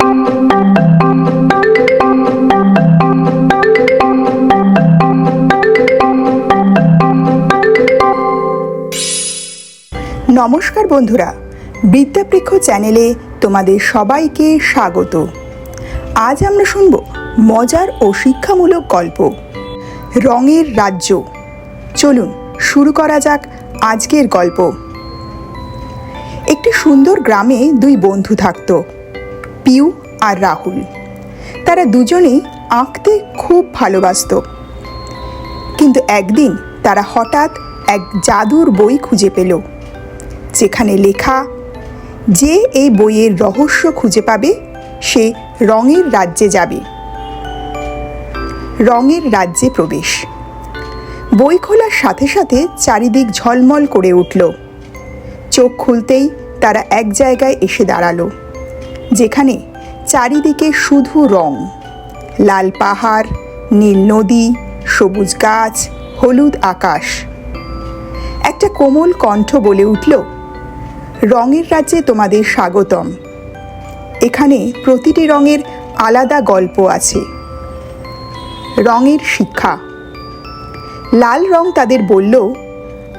নমস্কার বন্ধুরা, বিদ্যাবৃক্ষ চ্যানেলে তোমাদের সবাইকে স্বাগত। আজ আমরা শুনব মজার ও শিক্ষামূলক গল্প রঙের রাজ্য। চলুন শুরু করা যাক আজকের গল্প। একটি সুন্দর গ্রামে দুই বন্ধু থাকত, পিউ আর রাহুল। তারা দুজনেই আঁকতে খুব ভালোবাসত। কিন্তু একদিন তারা হঠাৎ এক জাদুর বই খুঁজে পেল, যেখানে লেখা, যে এই বইয়ের রহস্য খুঁজে পাবে সে রঙের রাজ্যে যাবে। রঙের রাজ্যে প্রবেশ। বই খোলার সাথে সাথে চারিদিক ঝলমল করে উঠল। চোখ খুলতেই তারা এক জায়গায় এসে দাঁড়ালো, যেখানে চারিদিকে শুধু রং। লাল পাহাড়, নীল নদী, সবুজ গাছ, হলুদ আকাশ। একটা কোমল কণ্ঠ বলে উঠল, রঙের রাজ্যে তোমাদের স্বাগতম। এখানে প্রতিটি রঙের আলাদা গল্প আছে। রঙের শিক্ষা। লাল রং তাদের বলল,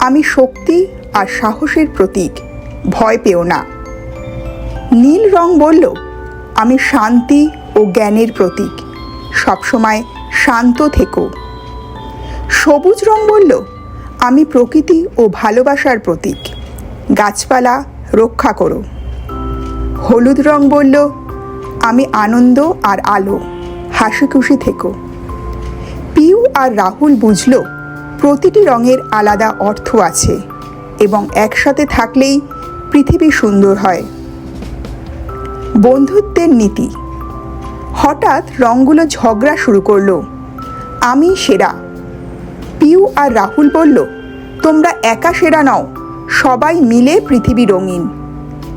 আমি শক্তি আর সাহসের প্রতীক, ভয় পেও না। নীল রং বলল, আমি শান্তি ও জ্ঞানের প্রতীক, সবসময় শান্ত থেকো। সবুজ রং বলল, আমি প্রকৃতি ও ভালোবাসার প্রতীক, গাছপালা রক্ষা করো। হলুদ রং বলল, আমি আনন্দ আর আলো, হাসি খুশি থেকো। পিউ আর রাহুল বুঝল, প্রতিটি রঙের আলাদা অর্থ আছে এবং একসাথে থাকলেই পৃথিবী সুন্দর হয়। বন্ধুত্বের নীতি। হঠাৎ রঙগুলো ঝগড়া শুরু করলো, আমি সেরা। পিউ আর রাহুল বলল, তোমরা একা সেরা নও, সবাই মিলে পৃথিবী রঙিন।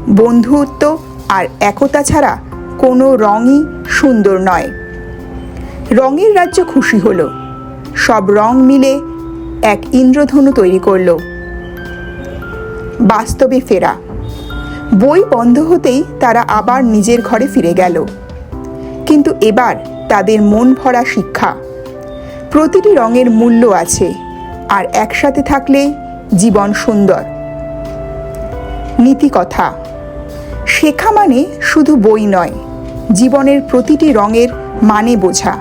বন্ধুত্ব আর একতা ছাড়া কোনো রঙই সুন্দর নয়। রঙের রাজ্য খুশি হলো, সব রং মিলে এক ইন্দ্রধনু তৈরি করলো। বাস্তবে ফেরা। বই বন্ধ হতেই তারা আবার নিজের ঘরে ফিরে গেল। কিন্তু এবার তাদের মন ভরা শিক্ষা। প্রতিটি রঙের মূল্য আছে, আর একসাথে থাকলে জীবন সুন্দর। নীতিকথা। শেখা মানে শুধু বই নয়, জীবনের প্রতিটি রঙের মানে বোঝা।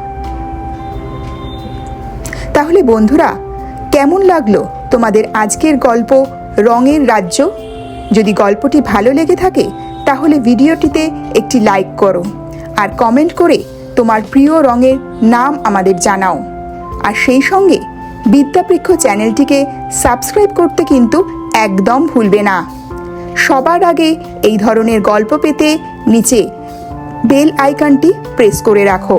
তাহলে বন্ধুরা, কেমন লাগলো তোমাদের আজকের গল্প রঙের রাজ্য? যদি গল্পটি ভালো লেগে থাকে তাহলে ভিডিওটিতে একটি লাইক করো আর কমেন্ট করে তোমার প্রিয় রঙের নাম আমাদের জানাও। আর সেই সঙ্গে বিদ্যাবৃক্ষ চ্যানেলটিকে সাবস্ক্রাইব করতে কিন্তু একদম ভুলবে না। সবার আগে এই ধরনের গল্প পেতে নিচে বেল আইকনটি প্রেস করে রাখো।